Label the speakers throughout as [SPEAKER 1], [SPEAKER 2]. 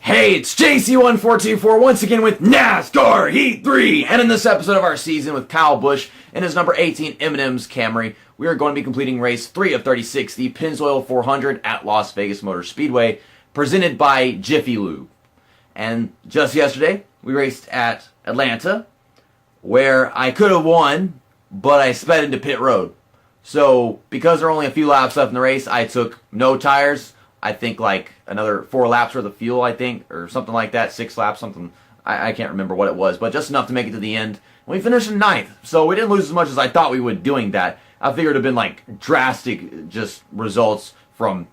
[SPEAKER 1] Hey, it's JC1424 once again with NASCAR Heat 3, and in this episode of our season with Kyle Busch and his number 18 M&M's Camry, we are going to be completing race 3 of 36, the Pennzoil 400 at Las Vegas Motor Speedway, presented by Jiffy Lube. And just yesterday, we raced at Atlanta, where I could have won, but I sped into pit road. So, because there are only a few laps left in the race, I took no tires. I think like another 4 laps worth of fuel, I think, or something like that, 6 laps, something. I can't remember what it was, but just enough to make it to the end. We finished in 9th, so we didn't lose as much as I thought we would doing that. I figured it would have been like drastic just results from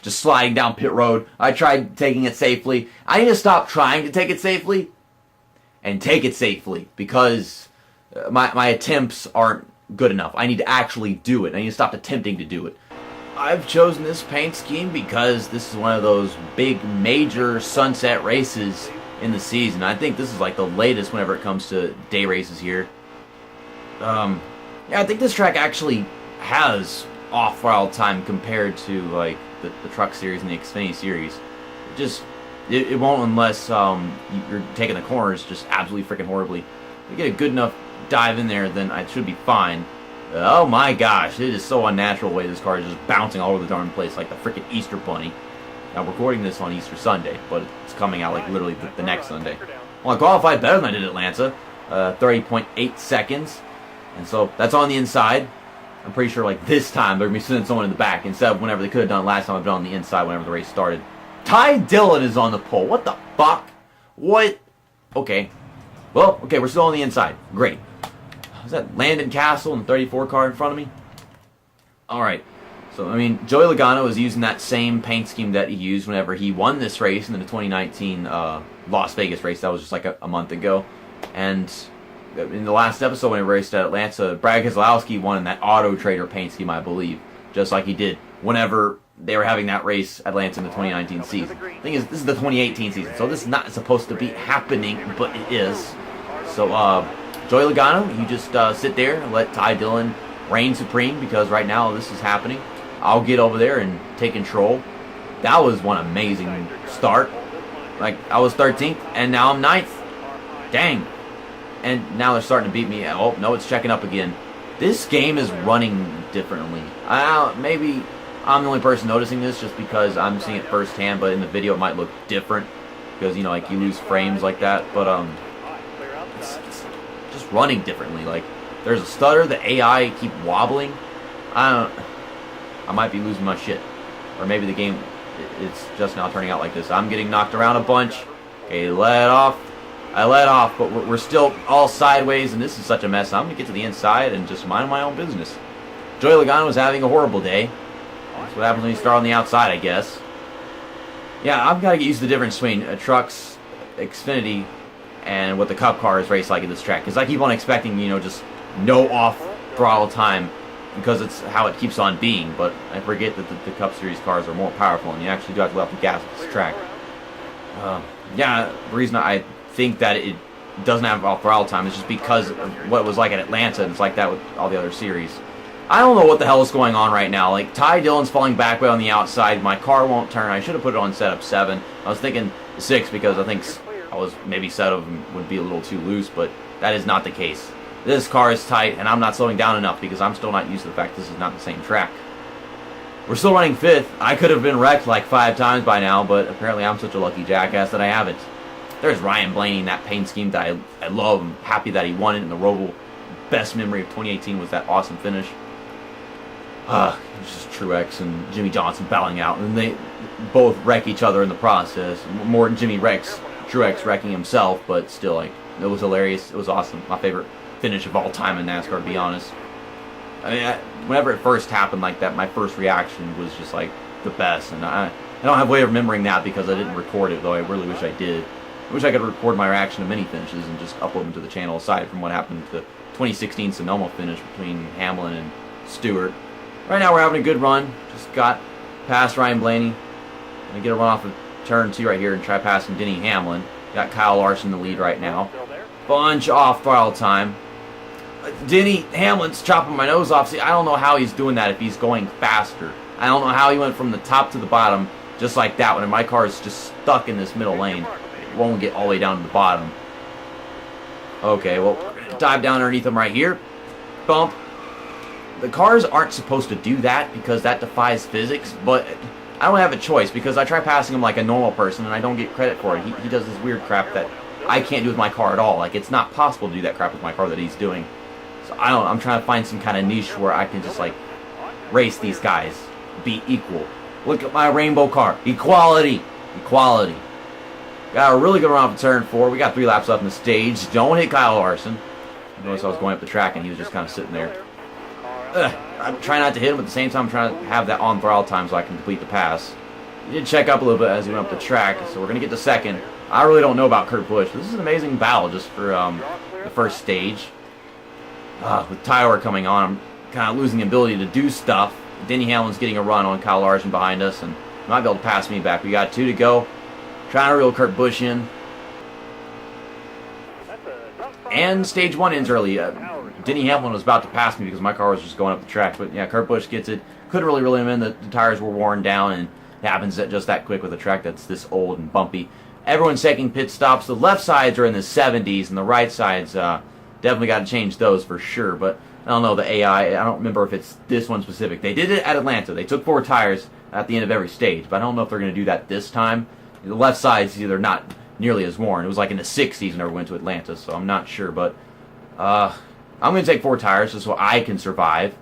[SPEAKER 1] just sliding down pit road. I tried taking it safely. I need to stop trying to take it safely and take it safely because my attempts aren't good enough. I need to actually do it. I need to stop attempting to do it. I've chosen this paint scheme because this is one of those big major sunset races in the season. I think this is like the latest whenever it comes to day races here. Yeah, I think this track actually has off-throttle time compared to like the Truck Series and the Xfinity Series. It won't unless you're taking the corners just absolutely freaking horribly. If you get a good enough dive in there, then I should be fine. Oh my gosh, it is so unnatural the way this car is just bouncing all over the darn place like the freaking Easter Bunny. Now, I'm recording this on Easter Sunday, but it's coming out like literally the next Sunday. Well, I qualified better than I did at Atlanta, 30.8 seconds, and so that's on the inside. I'm pretty sure like this time they're going to be sending someone in the back instead of whenever they could have done it last time. I've done on the inside whenever the race started. Ty Dillon is on the pole. What the fuck? What? Okay. Well, okay, we're still on the inside. Great. Is that Landon Castle in the 34 car in front of me? Alright. So, I mean, Joey Logano is using that same paint scheme that he used whenever he won this race in the 2019 Las Vegas race. That was just like a month ago. And in the last episode when he raced at Atlanta, Brad Keselowski won in that Auto Trader paint scheme, I believe. Just like he did whenever they were having that race at Atlanta in the 2019 season. The thing is, this is the 2018 season, so this is not supposed to be happening, but it is. So, Joey Logano, you just sit there and let Ty Dillon reign supreme because right now this is happening. I'll get over there and take control. That was one amazing start. Like, I was 13th, and now I'm 9th. Dang. And now they're starting to beat me. Oh, no, it's checking up again. This game is running differently. Maybe I'm the only person noticing this just because I'm seeing it firsthand, but in the video it might look different because, you know, like you lose frames like that. But, it's just running differently. Like, there's a stutter, the AI keep wobbling. I might be losing my shit. Or maybe the game, it's just now turning out like this. I'm getting knocked around a bunch. Okay, let off. I let off, but we're still all sideways, and this is such a mess. I'm going to get to the inside and just mind my own business. Joey Logano is having a horrible day. That's what happens when you start on the outside, I guess. Yeah, I've got to get used to the difference between a truck's Xfinity and what the Cup cars race like at this track. Because I keep on expecting, you know, just no off-throttle time because it's how it keeps on being. But I forget that the Cup Series cars are more powerful, and you actually do have to let off the gas at this track. Yeah, the reason I think that it doesn't have off-throttle time is just because of what it was like at Atlanta, and it's like that with all the other series. I don't know what the hell is going on right now. Like, Ty Dillon's falling back way on the outside. My car won't turn. I should have put it on setup 7. I was thinking 6 because I think I was maybe setup would be a little too loose, but that is not the case. This car is tight, and I'm not slowing down enough because I'm still not used to the fact this is not the same track. We're still running 5th. I could have been wrecked like 5 times by now, but apparently I'm such a lucky jackass that I haven't. There's Ryan Blaney, that paint scheme that I love. I'm happy that he won it in the Roval. Best memory of 2018 was that awesome finish. It was just Truex and Jimmy Johnson battling out, and they both wreck each other in the process. More than Truex wrecking himself, but still, like, it was hilarious. It was awesome. My favorite finish of all time in NASCAR, to be honest. I mean, whenever it first happened like that, my first reaction was just, like, the best. And I don't have a way of remembering that because I didn't record it, though I really wish I did. I wish I could record my reaction to many finishes and just upload them to the channel, aside from what happened to the 2016 Sonoma finish between Hamlin and Stewart. Right now we're having a good run. Just got past Ryan Blaney. Gonna get a run off of turn 2 right here and try passing Denny Hamlin. Got Kyle Larson in the lead right now. Bunch off throttle time. Denny Hamlin's chopping my nose off. See, I don't know how he's doing that if he's going faster. I don't know how he went from the top to the bottom just like that one, and my car is just stuck in this middle lane. It won't get all the way down to the bottom. Okay, well, we're going to dive down underneath them right here. Bump. The cars aren't supposed to do that because that defies physics, but I don't have a choice because I try passing him like a normal person and I don't get credit for it. He does this weird crap that I can't do with my car at all. Like, it's not possible to do that crap with my car that he's doing. So I don't know, I'm trying to find some kind of niche where I can just like race these guys, be equal. Look at my rainbow car. Equality. Equality. Got a really good run off of turn 4. We got 3 laps left in the stage. Don't hit Kyle Larson. Notice I was going up the track and he was just kind of sitting there. I'm trying not to hit him, at the same time I'm trying to have that on throttle time so I can complete the pass. He did check up a little bit as he went up the track, so we're going to get to second. I really don't know about Kurt Busch. This is an amazing battle just for the first stage. With Tyler coming on, I'm kind of losing the ability to do stuff. Denny Hamlin's getting a run on Kyle Larson behind us, and might be able to pass me back. We got 2 to go. Trying to reel Kurt Busch in. And stage 1 ends early. Denny Hamlin was about to pass me because my car was just going up the track. But yeah, Kurt Busch gets it. Couldn't really reel him in. The tires were worn down, and it happens just that quick with a track that's this old and bumpy. Everyone's taking pit stops. The left sides are in the 70s, and the right sides definitely got to change those for sure. But I don't know, the AI, I don't remember if it's this one specific. They did it at Atlanta. They took 4 tires at the end of every stage, but I don't know if they're going to do that this time. The left side's either not nearly as worn. It was like in the 60s whenever we went to Atlanta, so I'm not sure. But I'm going to take 4 tires just so I can survive.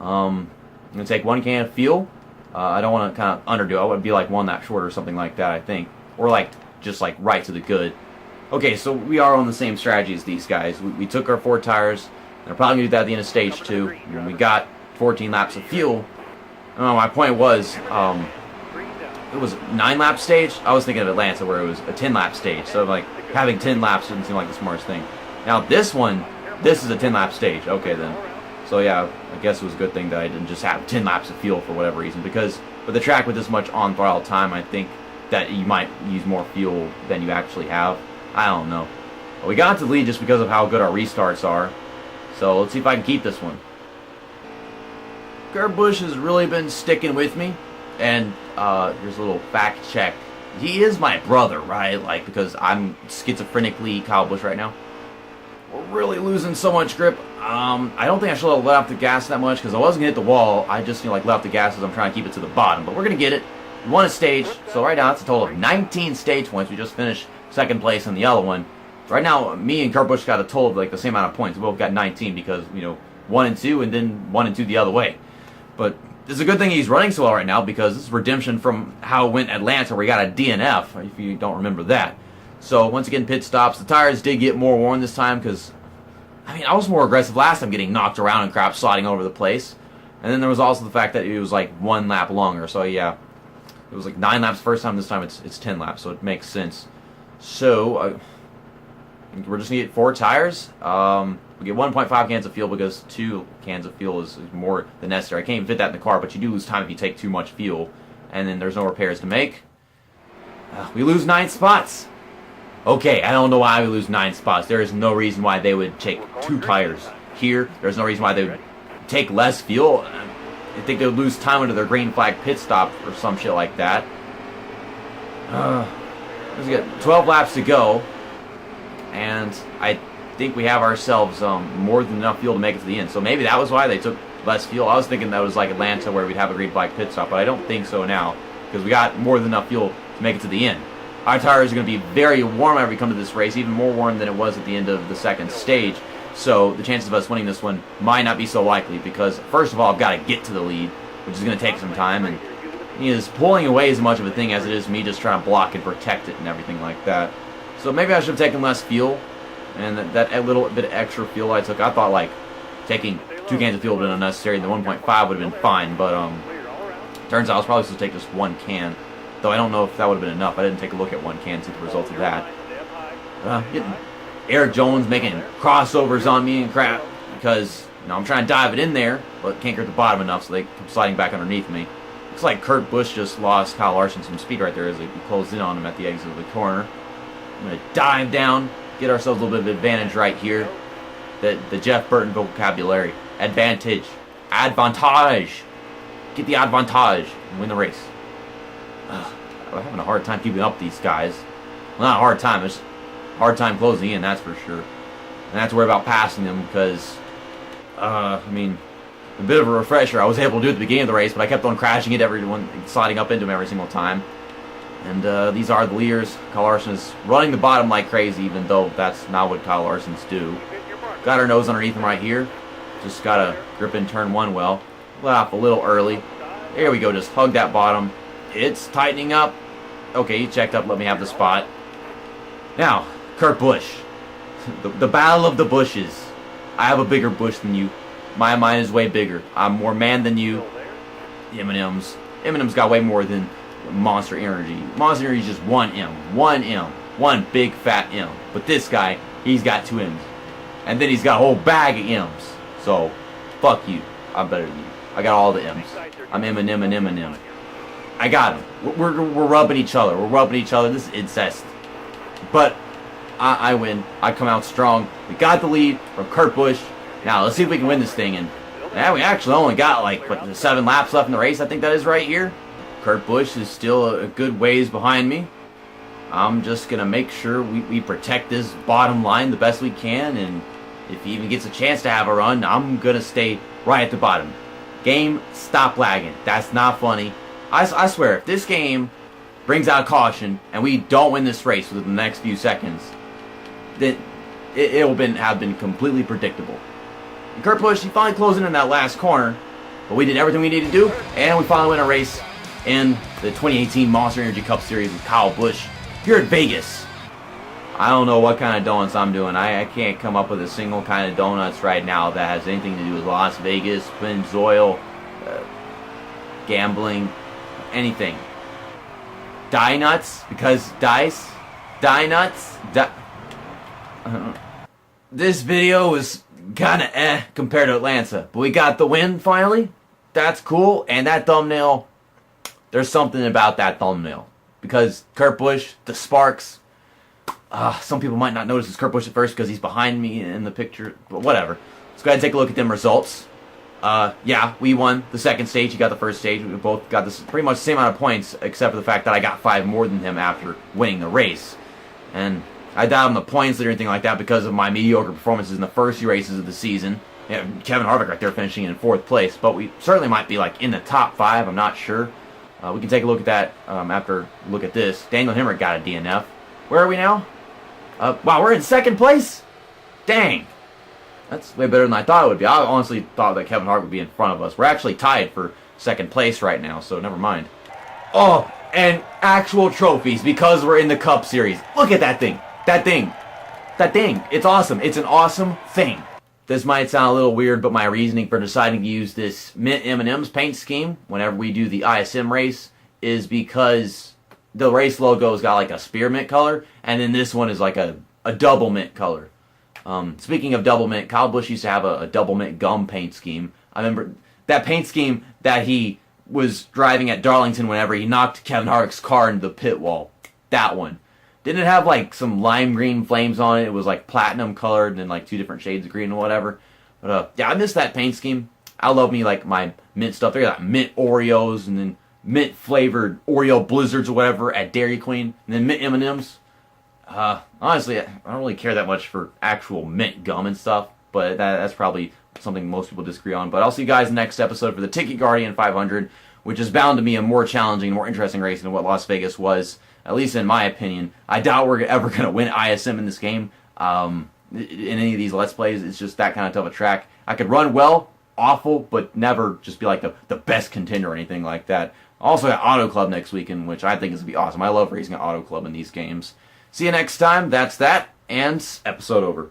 [SPEAKER 1] I'm going to take 1 can of fuel. I don't want to kind of underdo it. I would be like 1 lap short or something like that, I think. Or like just like right to the good. Okay, so we are on the same strategy as these guys. We took our 4 tires. They're probably going to do that at the end of stage 2. And we got 14 laps of fuel. My point was, it was 9-lap stage. I was thinking of Atlanta where it was a 10-lap stage. So like having 10 laps didn't seem like the smartest thing. Now this one, this is a 10-lap stage. Okay then. So yeah, I guess it was a good thing that I didn't just have 10 laps of fuel for whatever reason. Because with a track with this much on throttle time, I think that you might use more fuel than you actually have. I don't know. But we got to the lead just because of how good our restarts are. So let's see if I can keep this one. Kurt Busch has really been sticking with me. And here's a little fact check. He is my brother, right? Like, because I'm schizophrenically Kyle Busch right now. We're really losing so much grip. I don't think I should have let off the gas that much because I wasn't going to hit the wall. I just like let off the gas as I'm trying to keep it to the bottom. But we're going to get it. We won a stage. So right now it's a total of 19 stage points. We just finished second place in the other one. Right now, me and Kurt Busch got a total of like the same amount of points. We both got 19 because, 1 and 2 and then 1 and 2 the other way. But it's a good thing he's running so well right now because this is redemption from how it went Atlanta where he got a DNF, if you don't remember that. So once again, pit stops. The tires did get more worn this time because, I was more aggressive last time, getting knocked around and crap, sliding over the place. And then there was also the fact that it was like 1 lap longer. So yeah, it was like 9 laps first time. This time it's 10 laps, so it makes sense. So we're just going to get 4 tires. We get 1.5 cans of fuel because 2 cans of fuel is more than necessary. I can't even fit that in the car, but you do lose time if you take too much fuel. And then there's no repairs to make. We lose 9 spots. Okay, I don't know why we lose 9 spots. There is no reason why they would take 2 tires here. There's no reason why they would take less fuel. I think they would lose time under their green flag pit stop or some shit like that. Let's get 12 laps to go. And I think we have ourselves more than enough fuel to make it to the end. So maybe that was why they took less fuel. I was thinking that was like Atlanta where we'd have a green flag pit stop, but I don't think so now because we got more than enough fuel to make it to the end. Our tires are going to be very warm whenever we come to this race, even more warm than it was at the end of the second stage. So the chances of us winning this one might not be so likely because, first of all, I've got to get to the lead, which is going to take some time. And pulling away as much of a thing as it is me just trying to block and protect it and everything like that. So maybe I should have taken less fuel. And that little bit of extra fuel I took, I thought like taking 2 cans of fuel would have been unnecessary. The 1.5 would have been fine. But turns out I was probably supposed to take just 1 can. Though I don't know if that would have been enough. I didn't take a look at 1 can to see the result of that. Getting Eric Jones making crossovers on me and crap because I'm trying to dive it in there, but can't get to the bottom enough, so they come sliding back underneath me. Looks like Kurt Busch just lost Kyle Larson some speed right there as he closed in on him at the exit of the corner. I'm going to dive down, get ourselves a little bit of advantage right here. The Jeff Burton vocabulary. Advantage. Advantage. Get the advantage and win the race. I'm having a hard time keeping up with these guys. Well, not a hard time, it's a hard time closing in, that's for sure. And I have to worry about passing them because, I mean, a bit of a refresher. I was able to do it at the beginning of the race, but I kept on crashing into everyone, sliding up into them every single time. And these are the leaders. Kyle Larson is running the bottom like crazy, even though that's not what Kyle Larson's do. Got our nose underneath him right here. Just got to grip in turn one well. Let off a little early. There we go, just hug that bottom. It's tightening up. Okay, he checked up, let me have the spot. Now, Kurt Busch. The battle of the bushes. I have a bigger bush than you. My mind is way bigger. I'm more man than you. Eminem's got way more than Monster Energy. Monster Energy is just one M. One M. One big fat M. But this guy, he's got two M's. And then he's got a whole bag of M's. So, fuck you. I'm better than you. I got all the M's. I'm Eminem and Eminem. I got him. We're rubbing each other. We're rubbing each other. This is incest. But I win. I come out strong. We got the lead from Kurt Busch. Now, let's see if we can win this thing. And now we actually only got like, 7 laps left in the race. I think that is right here. Kurt Busch is still a good ways behind me. I'm just going to make sure we protect this bottom line the best we can. And if he even gets a chance to have a run, I'm going to stay right at the bottom. Game, stop lagging. That's not funny. I swear, if this game brings out caution and we don't win this race within the next few seconds, then it'll have been completely predictable. And Kurt Busch, he finally closed in that last corner, but we did everything we needed to do, and we finally win a race in the 2018 Monster Energy Cup Series with Kyle Busch here at Vegas. I don't know what kind of donuts I'm doing. I can't come up with a single kind of donuts right now that has anything to do with Las Vegas, Pennzoil, gambling, anything. Die nuts, because dice, die nuts, This video was kinda compared to Atlanta, but we got the win finally. That's cool, and that thumbnail, there's something about that thumbnail. Because Kurt Busch, the sparks, some people might not notice it's Kurt Busch at first because he's behind me in the picture, but whatever. Let's go ahead and take a look at them results. Yeah, we won the second stage. He got the first stage. We both got this pretty much the same amount of points, except for the fact that I got 5 more than him after winning the race. And I doubt on the points or anything like that because of my mediocre performances in the first few races of the season. Yeah, Kevin Harvick right there finishing in 4th place, but we certainly might be like in the top 5. I'm not sure. We can take a look at that after look at this. Daniel Hemrick got a DNF. Where are we now? Wow, we're in 2nd place? Dang. That's way better than I thought it would be. I honestly thought that Kevin Hart would be in front of us. We're actually tied for 2nd place right now, so never mind. Oh, and actual trophies because we're in the Cup Series. Look at that thing. That thing. That thing. It's awesome. It's an awesome thing. This might sound a little weird, but my reasoning for deciding to use this Mint M&M's paint scheme whenever we do the ISM race is because the race logo's got like a spearmint color, and then this one is like a double mint color. Speaking of double mint, Kyle Busch used to have a double mint gum paint scheme. I remember that paint scheme that he was driving at Darlington whenever he knocked Kevin Harvick's car into the pit wall. That one. Didn't it have like some lime green flames on it? It was like platinum colored and like 2 different shades of green or whatever. But yeah, I miss that paint scheme. I love me like my mint stuff. They got mint Oreos and then mint flavored Oreo Blizzards or whatever at Dairy Queen, and then mint M&Ms. Honestly, I don't really care that much for actual mint gum and stuff, but that's probably something most people disagree on. But I'll see you guys next episode for the Ticket Guardian 500, which is bound to be a more challenging, more interesting race than what Las Vegas was, at least in my opinion. I doubt we're ever going to win ISM in this game. In any of these Let's Plays, it's just that kind of tough a track. I could run well, awful, but never just be like the best contender or anything like that. Also got Auto Club next weekend, which I think is going to be awesome. I love racing at Auto Club in these games. See you next time. That's that, and episode over.